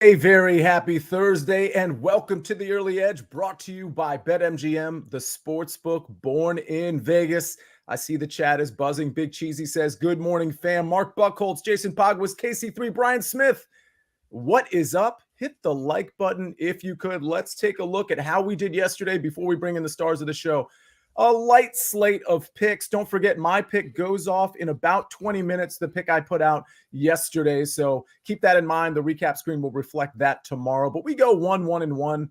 A very happy Thursday and welcome to the Early Edge, brought to you by BetMGM, the sportsbook born in Vegas. I see the chat is buzzing. Big Cheesy says, good morning, fam. Mark Buckholtz, Jason Pogwas, KC3, Brian Smith. What is up? Hit the like button if you could. Let's take a look at how we did yesterday before we bring in the stars of the show. A light slate of picks. Don't forget, my pick goes off in about 20 minutes, the pick I put out yesterday. So keep that in mind. The recap screen will reflect that tomorrow. But we go 1-1-1.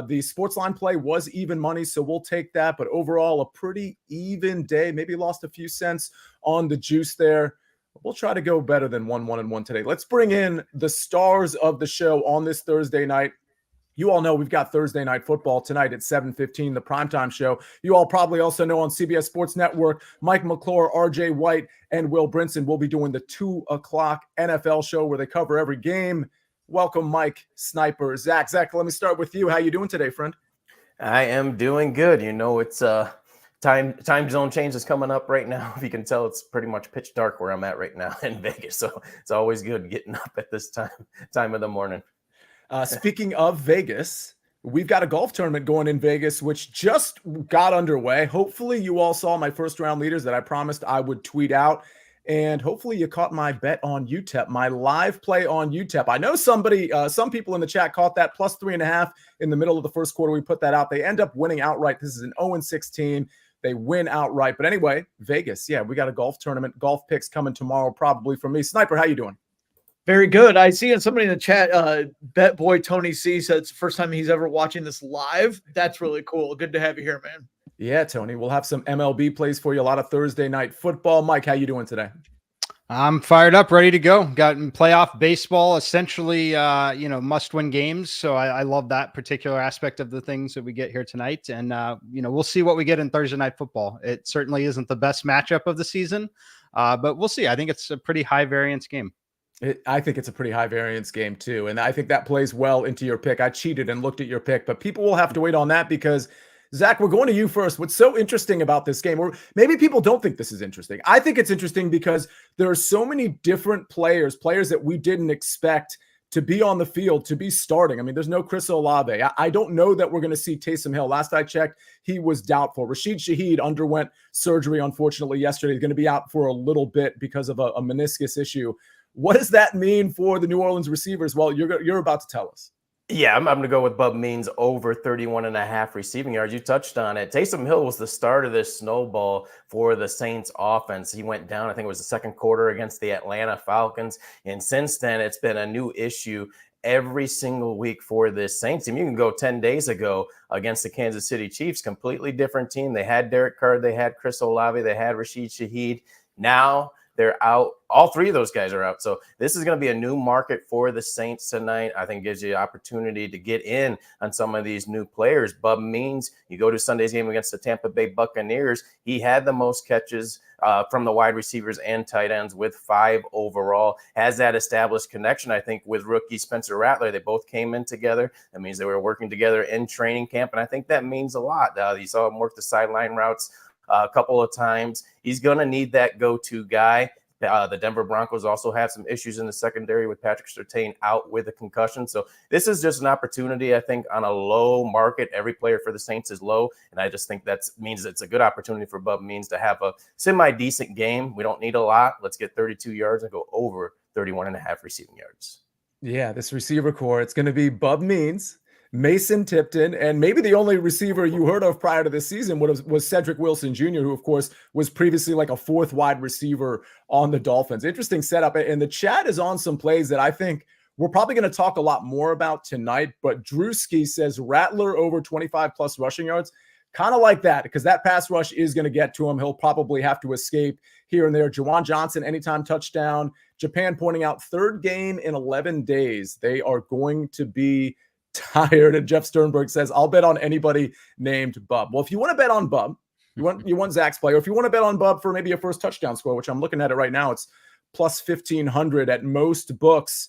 The SportsLine play was even money, so we'll take that. But overall, a pretty even day. Maybe lost a few cents on the juice there. We'll try to go better than 1-1-1 today. Let's bring in the stars of the show on this Thursday night. You all know we've got Thursday Night Football tonight at 7:15, the primetime show. You all probably also know on CBS Sports Network, Mike McClure, RJ White, and Will Brinson will be doing the 2 o'clock NFL show where they cover every game. Welcome, Mike, Sniper, Zach. Zach, let me start with you. How you doing today, friend? I am doing good. You know, it's time zone change is coming up right now. If you can tell, it's pretty much pitch dark where I'm at right now in Vegas. So it's always good getting up at this time of the morning. Speaking of Vegas, we've got a golf tournament going in Vegas, which just got underway. Hopefully you all saw my first round leaders that I promised I would tweet out. And hopefully you caught my bet on UTEP, my live play on UTEP. I know some people in the chat caught that plus 3.5 in the middle of the first quarter. We put that out. They end up winning outright. This is an 0-16. They win outright. But anyway, Vegas, yeah, we got a golf tournament. Golf picks coming tomorrow probably from me. Sniper, how you doing? Very good. I see somebody in the chat, Bet Boy Tony C said it's the first time he's ever watching this live. That's really cool. Good to have you here, man. Yeah, Tony, we'll have some MLB plays for you. A lot of Thursday night football. Mike, how you doing today? I'm fired up, ready to go. Got playoff baseball, essentially, must-win games. So I love that particular aspect of the things that we get here tonight. And, we'll see what we get in Thursday night football. It certainly isn't the best matchup of the season, but we'll see. I think it's a pretty high variance game. I think it's a pretty high variance game too. And I think that plays well into your pick. I cheated and looked at your pick, but people will have to wait on that because Zach, we're going to you first. What's so interesting about this game, or maybe people don't think this is interesting. I think it's interesting because there are so many different players that we didn't expect to be on the field, to be starting. I mean, there's no Chris Olave. I don't know that we're going to see Taysom Hill. Last I checked, he was doubtful. Rashid Shaheed underwent surgery, unfortunately, yesterday. He's going to be out for a little bit because of a meniscus issue. What does that mean for the New Orleans receivers? Well, you're about to tell us. Yeah, I'm going to go with Bub Means over 31.5 receiving yards. You touched on it. Taysom Hill was the start of this snowball for the Saints offense. He went down, I think it was the second quarter against the Atlanta Falcons. And since then, it's been a new issue every single week for this Saints team. You can go 10 days ago against the Kansas City Chiefs, completely different team. They had Derek Carr, they had Chris Olave, they had Rashid Shaheed. Now they're out. All three of those guys are out. So this is going to be a new market for the Saints tonight. I think it gives you an opportunity to get in on some of these new players. Bub Means, you go to Sunday's game against the Tampa Bay Buccaneers. He had the most catches from the wide receivers and tight ends with 5 overall. Has that established connection, I think, with rookie Spencer Rattler. They both came in together. That means they were working together in training camp. And I think that means a lot. You saw him work the sideline routes a couple of times. He's going to need that go-to guy. The Denver Broncos also have some issues in the secondary with Patrick Surtain out with a concussion. So this is just an opportunity, I think, on a low market. Every player for the Saints is low. And I just think that means it's a good opportunity for Bub Means to have a semi-decent game. We don't need a lot. Let's get 32 yards and go over 31.5 receiving yards. Yeah, this receiver core, it's going to be Bub Means, Mason Tipton, and maybe the only receiver you heard of prior to this season was Cedric Wilson Jr., who, of course, was previously like a 4th wide receiver on the Dolphins. Interesting setup. And the chat is on some plays that I think we're probably going to talk a lot more about tonight. But Drewski says Rattler over 25-plus rushing yards. Kind of like that, because that pass rush is going to get to him. He'll probably have to escape here and there. Juwan Johnson, anytime touchdown. Japan pointing out 3rd game in 11 days. They are going to be tired. And Jeff Sternberg says, I'll bet on anybody named Bub. Well, if you want to bet on Bub, you want Zach's play, or if you want to bet on Bub for maybe a first touchdown score, which I'm looking at it right now, it's plus 1,500 at most books.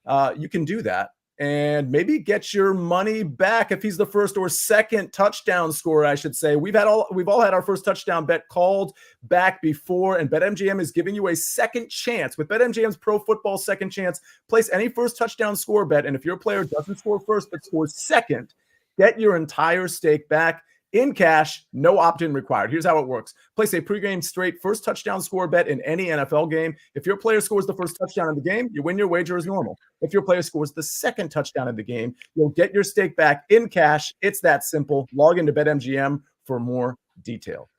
You can do that. and maybe get your money back if he's the first or second touchdown scorer, I should say. We've all had our first touchdown bet called back before, and BetMGM is giving you a second chance. With BetMGM's Pro Football Second Chance, place any first touchdown score bet, and if your player doesn't score first but scores second, get your entire stake back in cash, no opt-in required. Here's how it works. Place a pregame straight first touchdown score bet in any NFL game. If your player scores the first touchdown in the game, you win your wager as normal. If your player scores the second touchdown in the game, you'll get your stake back in cash. It's that simple. Log into BetMGM for more detail.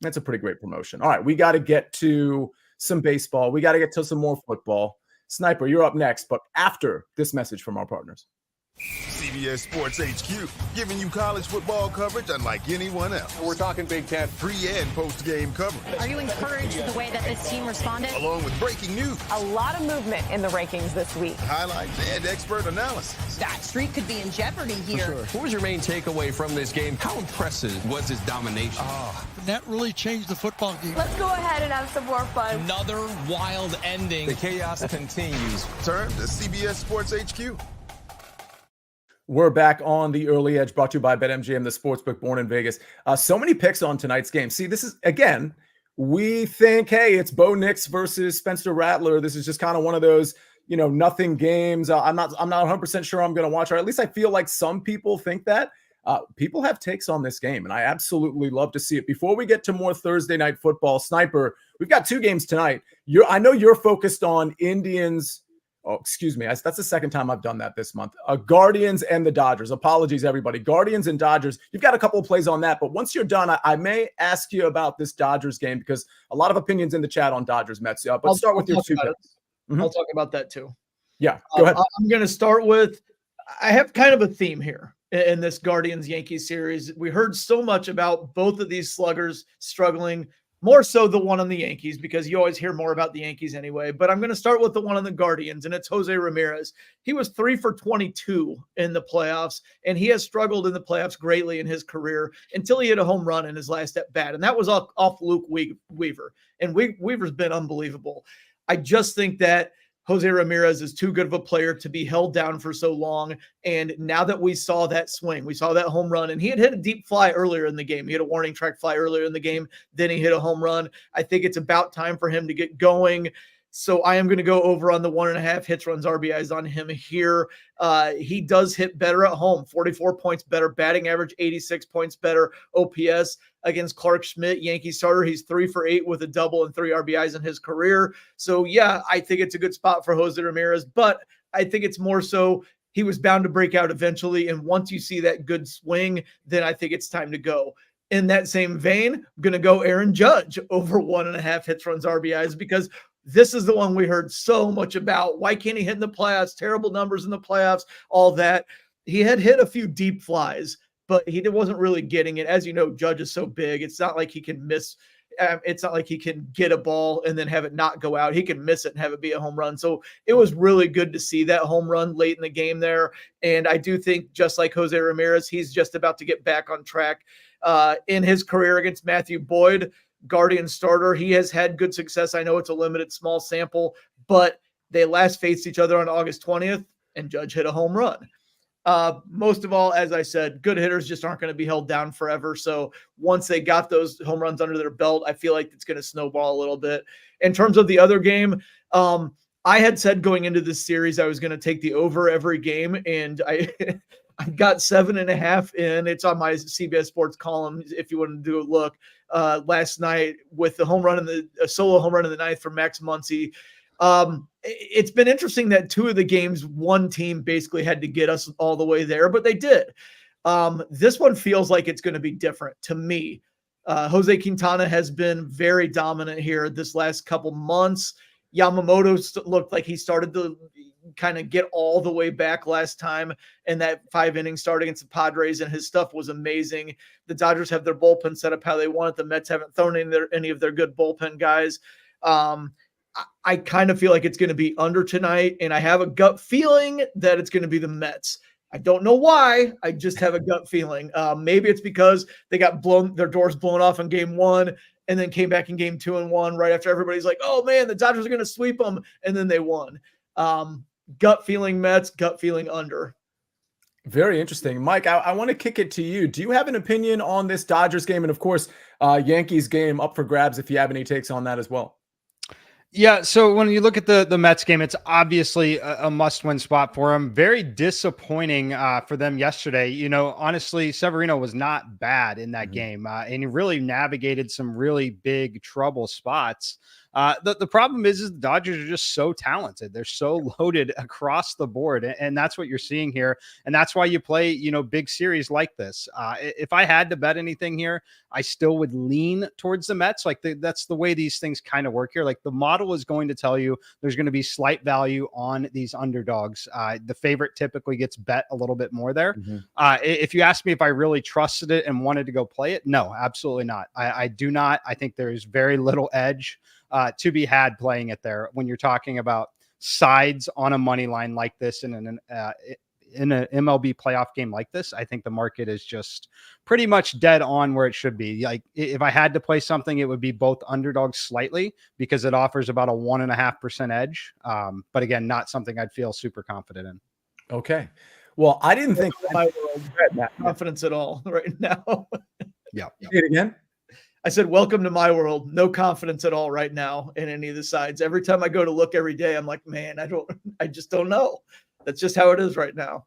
That's a pretty great promotion. All right, we got to get to some baseball. We got to get to some more football. Sniper, you're up next, but after this message from our partners. CBS Sports HQ, giving you college football coverage unlike anyone else. We're talking Big Ten. Pre- and post-game coverage. Are you encouraged with the way that this team responded? Along with breaking news. A lot of movement in the rankings this week. Highlights and expert analysis. That streak could be in jeopardy here. Sure. What was your main takeaway from this game? How impressive was his domination? That really changed the football game. Let's go ahead and have some more fun. Another wild ending. The chaos continues. Turn to CBS Sports HQ. We're back on the Early Edge, brought to you by BetMGM, the sportsbook born in Vegas. So many picks on tonight's game. See, this is, again, we think, hey, it's Bo Nix versus Spencer Rattler. This is just kind of one of those, nothing games. I'm not 100% sure I'm going to watch, or at least I feel like some people think that. People have takes on this game, and I absolutely love to see it. Before we get to more Thursday night football, Sniper, we've got two games tonight. I know you're focused on Indians. Oh, excuse me. That's the second time I've done that this month. Guardians and the Dodgers. Apologies, everybody. Guardians and Dodgers. You've got a couple of plays on that, but once you're done, I may ask you about this Dodgers game because a lot of opinions in the chat on Dodgers Mets. But I'll start with your two picks. I'll talk about that too. Yeah, go ahead. I'm going to start with, I have kind of a theme here in this Guardians-Yankees series. We heard so much about both of these sluggers struggling, more so the one on the Yankees, because you always hear more about the Yankees anyway. But I'm going to start with the one on the Guardians, and it's Jose Ramirez. He was 3 for 22 in the playoffs, and he has struggled in the playoffs greatly in his career until he hit a home run in his last at bat. And that was off Luke Weaver. And Weaver's been unbelievable. I just think that Jose Ramirez is too good of a player to be held down for so long. And now that we saw that swing, we saw that home run, and he had hit a deep fly earlier in the game. He hit a warning track fly earlier in the game. Then he hit a home run. I think it's about time for him to get going. So I am going to go over on the 1.5 hits, runs, RBIs on him here. He does hit better at home, 44 points better, batting average, 86 points better, OPS against Clark Schmidt, Yankee starter. He's 3 for 8 with a double and 3 RBIs in his career. So yeah, I think it's a good spot for Jose Ramirez, but I think it's more so he was bound to break out eventually. And once you see that good swing, then I think it's time to go. In that same vein, I'm going to go Aaron Judge over 1.5 hits, runs, RBIs, because this is the one we heard so much about. Why can't he hit in the playoffs? Terrible numbers in the playoffs, all that. He had hit a few deep flies, but he wasn't really getting it. As you know, Judge is so big. It's not like he can miss. It's not like he can get a ball and then have it not go out. He can miss it and have it be a home run. So it was really good to see that home run late in the game there. And I do think, just like Jose Ramirez, he's just about to get back on track in his career against Matthew Boyd, Guardian starter. He has had good success. I know it's a limited small sample, but they last faced each other on August 20th, and Judge hit a home run. Most of all, as I said, good hitters just aren't going to be held down forever. So once they got those home runs under their belt, I feel like it's going to snowball a little bit. In terms of the other game, I had said going into this series, I was going to take the over every game, and I got 7.5 in. It's on my CBS Sports column if you want to do a look. Last night with the home run in a solo home run in the ninth from Max Muncy. It's been interesting that 2 of the games, one team basically had to get us all the way there, but they did. This one feels like it's going to be different to me. Jose Quintana has been very dominant here this last couple months. Yamamoto looked like he started to kind of get all the way back last time in that 5-inning start against the Padres, and his stuff was amazing. The Dodgers have their bullpen set up how they want it. The Mets haven't thrown any of their good bullpen guys. I kind of feel like it's going to be under tonight, and I have a gut feeling that it's going to be the Mets. I don't know why. I just have a gut feeling. Maybe it's because they got their doors blown off in game 1 and then came back in game 2 and won right after everybody's like, oh man, the Dodgers are going to sweep them. And then they won. gut feeling Mets, gut feeling under. Very interesting. Mike, I want to kick it to you. Do you have an opinion on this Dodgers game? And of course, Yankees game up for grabs if you have any takes on that as well. Yeah, so when you look at the Mets game, it's obviously a must-win spot for them. Very disappointing for them yesterday. You know, honestly, Severino was not bad in that game, and he really navigated some really big trouble spots. The problem is the Dodgers are just so talented. They're so loaded across the board. And that's what you're seeing here. And that's why you play, you know, big series like this. If I had to bet anything here, I still would lean towards the Mets. Like that's the way these things kind of work here. Like the model is going to tell you there's going to be slight value on these underdogs. The favorite typically gets bet a little bit more there. If you ask me if I really trusted it and wanted to go play it, no, absolutely not. I do not. I think there's very little edge to be had playing it there when you're talking about sides on a money line like this in an MLB playoff game like this. I think the market is just pretty much dead on where it should be. Like if I had to play something, it would be both underdogs slightly because it offers about a 1.5% edge. But again, not something I'd feel super confident in. Okay. Well, I didn't think confidence at all right now. Yeah. Say it again. I said, welcome to my world. No confidence at all right now in any of the sides. Every time I go to look every day, I'm like, man, I just don't know. That's just how it is right now.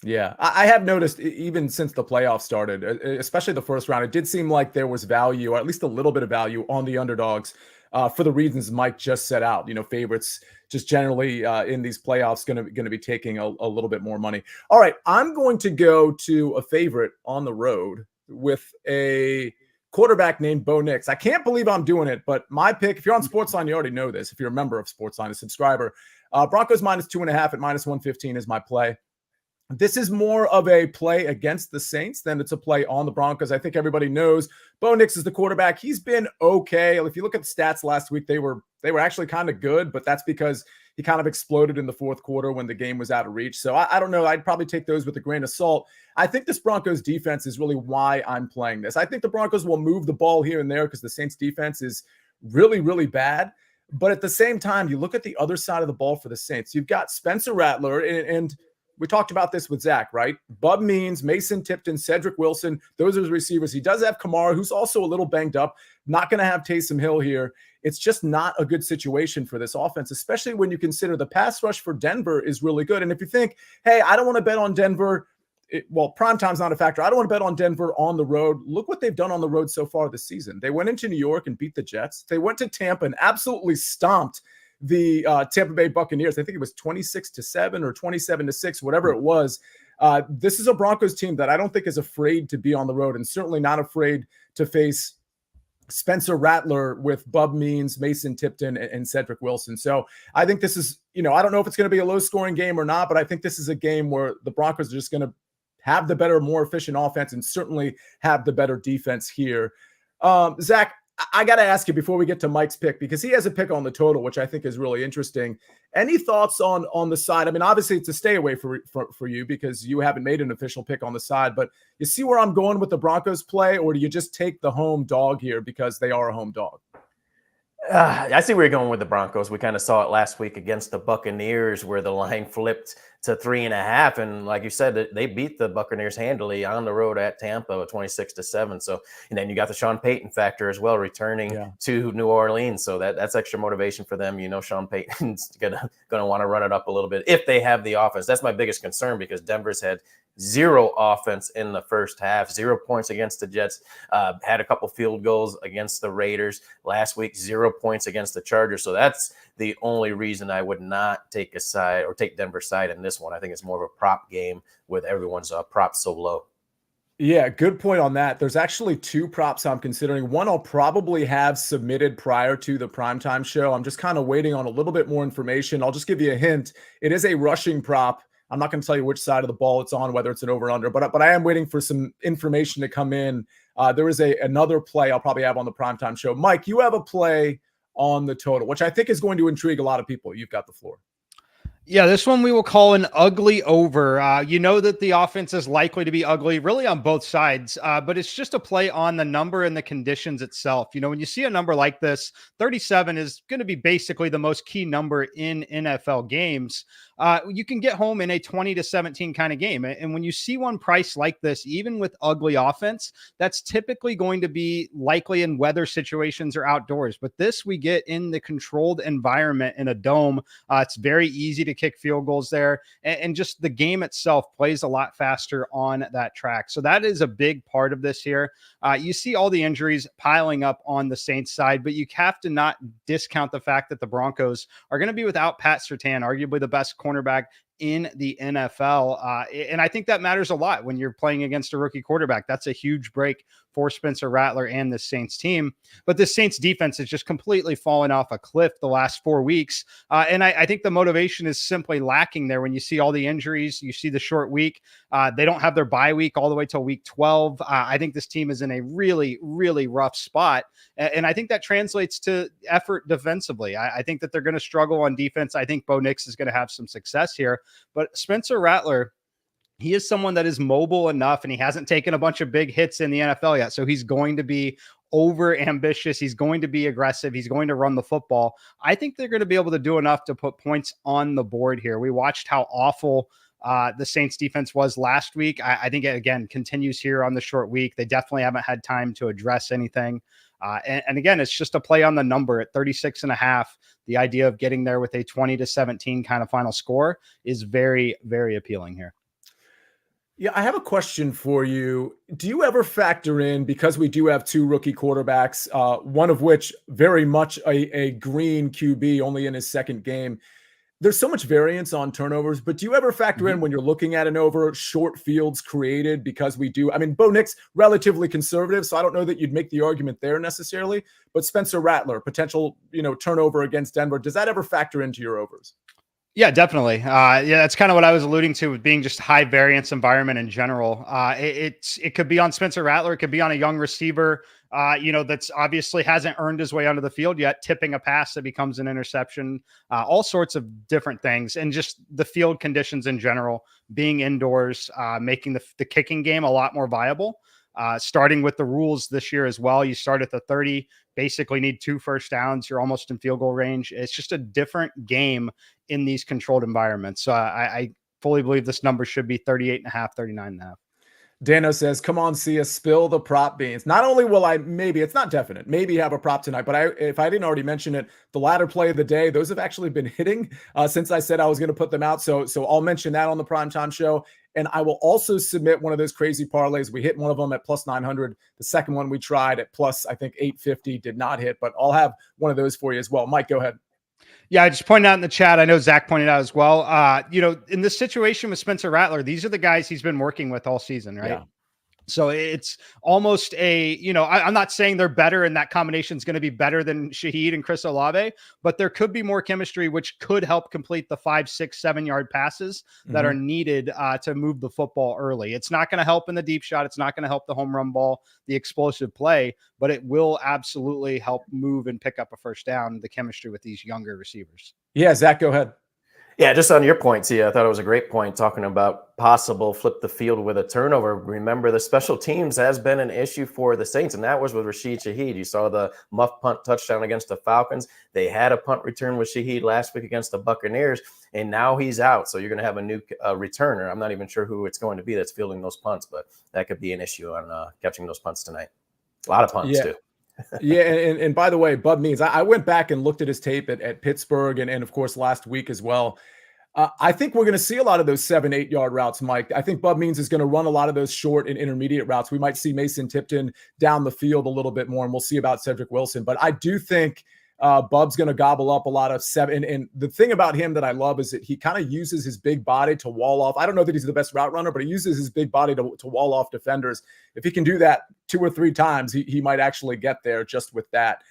Yeah, I have noticed even since the playoffs started, especially the first round, it did seem like there was value, or at least a little bit of value on the underdogs for the reasons Mike just set out. You know, favorites just generally in these playoffs going to be taking a little bit more money. All right, I'm going to go to a favorite on the road with a quarterback named Bo Nix. I can't believe I'm doing it, but my pick, if you're on SportsLine, you already know this. If you're a member of SportsLine, a subscriber, Broncos -2.5 at -115 is my play. This is more of a play against the Saints than it's a play on the Broncos. I think everybody knows Bo Nix is the quarterback. He's been okay. If you look at the stats last week, they were actually kind of good, but that's because he kind of exploded in the fourth quarter when the game was out of reach. So I don't know. I'd probably take those with a grain of salt. I think this Broncos defense is really why I'm playing this. I think the Broncos will move the ball here and there because the Saints defense is really, really bad. But at the same time, you look at the other side of the ball for the Saints. You've got Spencer Rattler and we talked about this with Zach, right? Bub Means, Mason Tipton, Cedric Wilson. Those are the receivers. He does have Kamara, who's also a little banged up. Not going to have Taysom Hill here. It's just not a good situation for this offense, especially when you consider the pass rush for Denver is really good. And if you think, hey, I don't want to bet on Denver. Primetime's not a factor. I don't want to bet on Denver on the road. Look what they've done on the road so far this season. They went into New York and beat the Jets. They went to Tampa and absolutely stomped the Tampa Bay Buccaneers. I think it was 26-7 or 27-6, whatever it was. This is a Broncos team that I don't think is afraid to be on the road and certainly not afraid to face Spencer Rattler with Bub Means, Mason Tipton, and Cedric Wilson. So I think this is, I don't know if it's going to be a low-scoring game or not, but I think this is a game where the Broncos are just going to have the better, more efficient offense and certainly have the better defense here. Zach, I got to ask you before we get to Mike's pick, because he has a pick on the total, which I think is really interesting. Any thoughts on the side? I mean, obviously it's a stay away for you because you haven't made an official pick on the side, but you see where I'm going with the Broncos play, or do you just take the home dog here because they are a home dog? I see where you're going with the Broncos. We kind of saw it last week against the Buccaneers where the line flipped to 3.5. And like you said, they beat the Buccaneers handily on the road at Tampa with 26-7. So, and then you got the Sean Payton factor as well, returning to New Orleans. So that's extra motivation for them. Sean Payton's gonna want to run it up a little bit if they have the offense. That's my biggest concern because Denver's had zero offense in the first half, 0 points against the Jets, had a couple field goals against the Raiders last week, 0 points against the Chargers. So that's the only reason I would not take a side or take Denver's side in this one. I think it's more of a prop game with everyone's props so low. Yeah, good point on that. There's actually two props I'm considering. One I'll probably have submitted prior to the primetime show. I'm just kind of waiting on a little bit more information. I'll just give you a hint. It is a rushing prop. I'm not going to tell you which side of the ball it's on, whether it's an over or under, but I am waiting for some information to come in. There is another play I'll probably have on the primetime show. Mike, you have a play on the total, which I think is going to intrigue a lot of people. You've got the floor. Yeah, this one we will call an ugly over. You know that the offense is likely to be ugly really on both sides, but it's just a play on the number and the conditions itself. You know, when you see a number like this, 37 is going to be basically the most key number in NFL games. You can get home in a 20-17 kind of game. And when you see one price like this, even with ugly offense, that's typically going to be likely in weather situations or outdoors. But this we get in the controlled environment in a dome. It's very easy to kick field goals there. And just the game itself plays a lot faster on that track. So that is a big part of this here. You see all the injuries piling up on the Saints side, but you have to not discount the fact that the Broncos are going to be without Pat Surtain, arguably the best cornerback in the NFL. And I think that matters a lot when you're playing against a rookie quarterback. That's a huge break for Spencer Rattler and the Saints team. But the Saints defense has just completely fallen off a cliff the last 4 weeks. And I think the motivation is simply lacking there when you see all the injuries, you see the short week. They don't have their bye week all the way till week 12. I think this team is in a really, really rough spot. And I think that translates to effort defensively. I think that they're going to struggle on defense. I think Bo Nix is going to have some success here. But Spencer Rattler, he is someone that is mobile enough, and he hasn't taken a bunch of big hits in the NFL yet. So he's going to be over ambitious. He's going to be aggressive. He's going to run the football. I think they're going to be able to do enough to put points on the board here. We watched how awful the Saints defense was last week. I think it, again, continues here on the short week. They definitely haven't had time to address anything. And again, it's just a play on the number at 36.5. The idea of getting there with a 20-17 kind of final score is very, very appealing here. Yeah, I have a question for you. Do you ever factor in, because we do have 2 rookie quarterbacks, one of which very much a green QB, only in his second game? There's so much variance on turnovers, but do you ever factor in when you're looking at an over short fields created? Because we do, I mean, Bo Nix, relatively conservative, so I don't know that you'd make the argument there necessarily, but Spencer Rattler, potential, turnover against Denver. Does that ever factor into your overs? Yeah, definitely. Yeah, that's kind of what I was alluding to with being just high variance environment in general. It could be on Spencer Rattler. It could be on a young receiver, that's obviously hasn't earned his way onto the field yet, tipping a pass that becomes an interception, all sorts of different things. And just the field conditions in general, being indoors, making the kicking game a lot more viable. Starting with the rules this year as well. You start at the 30, basically need 2 first downs. You're almost in field goal range. It's just a different game in these controlled environments. So I fully believe this number should be 38.5, 39.5. Dano says, come on, Sia, spill the prop beans. Not only will I, maybe it's not definite, maybe have a prop tonight, but if I didn't already mention it, the latter play of the day, those have actually been hitting since I said I was going to put them out. So I'll mention that on the primetime show. And I will also submit one of those crazy parlays. We hit one of them at plus 900. The second one we tried at plus, I think, 850 did not hit, but I'll have one of those for you as well. Mike, go ahead. Yeah, I just pointed out in the chat. I know Zach pointed out as well. In this situation with Spencer Rattler, these are the guys he's been working with all season, right? Yeah. So it's almost I'm not saying they're better and that combination is going to be better than Shaheed and Chris Olave, but there could be more chemistry, which could help complete the 5, 6, 7 yard passes that are needed to move the football early. It's not going to help in the deep shot. It's not going to help the home run ball, the explosive play, but it will absolutely help move and pick up a first down, the chemistry with these younger receivers. Yeah, Zach, go ahead. Yeah, just on your point, Sia, I thought it was a great point talking about possible flip the field with a turnover. Remember, the special teams has been an issue for the Saints, and that was with Rashid Shaheed. You saw the muff punt touchdown against the Falcons. They had a punt return with Shaheed last week against the Buccaneers, and now he's out. So you're going to have a new returner. I'm not even sure who it's going to be that's fielding those punts, but that could be an issue on catching those punts tonight. A lot of punts, too. Yeah, and by the way, Bub Means, I went back and looked at his tape at Pittsburgh and of course last week as well. I think we're going to see a lot of those 7-8 yard routes, Mike. I think Bub Means is going to run a lot of those short and intermediate routes. We might see Mason Tipton down the field a little bit more, and we'll see about Cedric Wilson. But I do think Bub's going to gobble up a lot of 7. And the thing about him that I love is that he kind of uses his big body to wall off. I don't know that he's the best route runner, but he uses his big body to wall off defenders. If he can do that 2 or 3 times, he might actually get there just with that.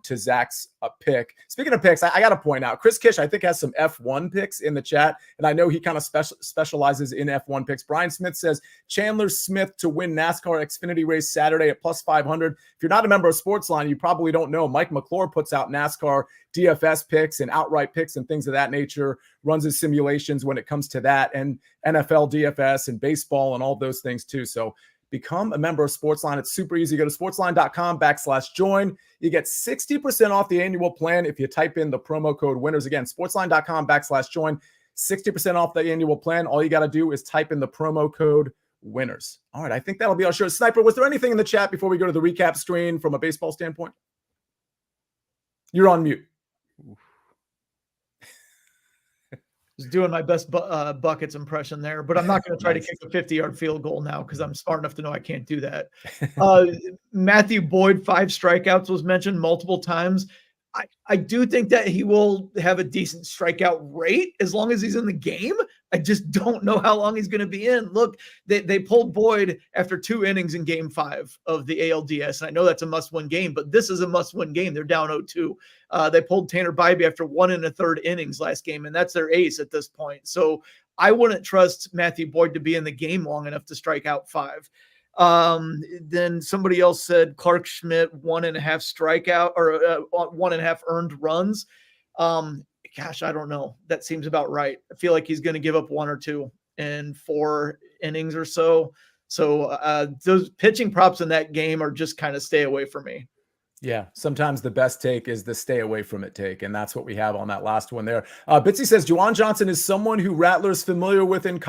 to Zach's pick. Speaking of picks, I got to point out, Chris Kish, I think, has some F1 picks in the chat, and I know he kind of specializes in F1 picks. Brian Smith says Chandler Smith to win NASCAR Xfinity race Saturday at plus 500. If you're not a member of SportsLine, you probably don't know. Mike McClure puts out NASCAR DFS picks and outright picks and things of that nature, runs his simulations when it comes to that, and NFL DFS and baseball and all those things too. So become a member of SportsLine. It's super easy. Go to sportsline.com/join. You get 60% off the annual plan if you type in the promo code winners. Again, sportsline.com/join. 60% off the annual plan. All you got to do is type in the promo code winners. All right, I think that'll be our show. Sniper, was there anything in the chat before we go to the recap screen from a baseball standpoint? You're on mute. Was doing my best Buckets impression there, but I'm not going to try to kick a 50-yard field goal now because I'm smart enough to know I can't do that. Matthew Boyd, 5 strikeouts was mentioned multiple times. I do think that he will have a decent strikeout rate as long as he's in the game. I just don't know how long he's going to be in. Look, they pulled Boyd after 2 innings in game 5 of the ALDS. And I know that's a must-win game, but this is a must-win game. They're down 0-2. They pulled Tanner Bybee after 1 1/3 innings last game, and that's their ace at this point. So I wouldn't trust Matthew Boyd to be in the game long enough to strike out 5. Then somebody else said Clark Schmidt 1.5 strikeout or 1.5 earned runs. Gosh, I don't know. That seems about right. I feel like he's going to give up 1 or 2 in 4 innings or so. So those pitching props in that game are just kind of stay away from me. Yeah, sometimes the best take is the stay away from it take, and that's what we have on that last one there. Bitsy says Juwan Johnson is someone who Rattler's familiar with in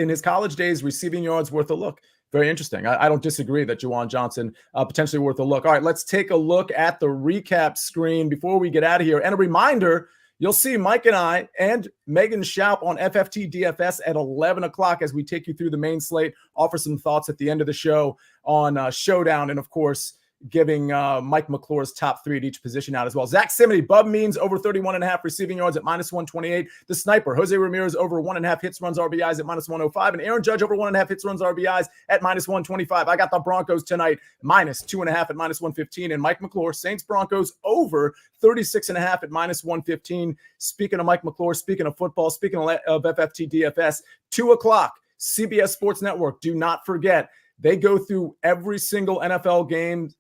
his college days, receiving yards worth a look. Very interesting. I don't disagree that Juwan Johnson potentially worth a look. All right, let's take a look at the recap screen before we get out of here. And a reminder, you'll see Mike and I and Megan Schaup on FFT DFS at 11 o'clock as we take you through the main slate, offer some thoughts at the end of the show on Showdown, and of course, giving Mike McClure's top 3 at each position out as well. Zack Cimini, Bub Means over 31.5 receiving yards at -128. The Sniper, Jose Ramirez over 1.5 hits, runs, RBIs at -105. And Aaron Judge over 1.5 hits, runs, RBIs at -125. I got the Broncos tonight, -2.5 at -115. And Mike McClure, Saints Broncos over 36.5 at -115. Speaking of Mike McClure, speaking of football, speaking of FFT DFS, 2 o'clock, CBS Sports Network. Do not forget, they go through every single NFL game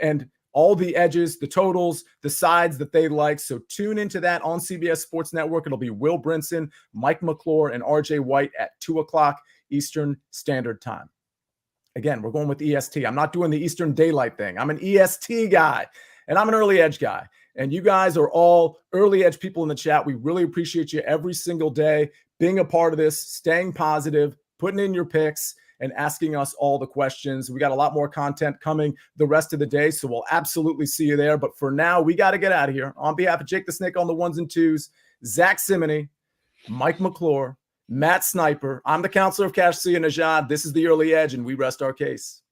and all the edges, the totals, the sides that they like. So tune into that on CBS Sports Network. It'll be Will Brinson, Mike McClure, and RJ White at 2 o'clock Eastern Standard Time. Again, we're going with EST. I'm not doing the Eastern Daylight thing. I'm an EST guy, and I'm an early edge guy. And you guys are all early edge people in the chat. We really appreciate you every single day being a part of this, staying positive, putting in your picks, and asking us all the questions. We got a lot more content coming the rest of the day, so we'll absolutely see you there. But for now, we got to get out of here. On behalf of Jake the Snake on the 1s and 2s, Zack Cimini, Mike McClure, Matt Sniper, I'm the counselor of Cash, Sia Nejad. This is The Early Edge, and we rest our case.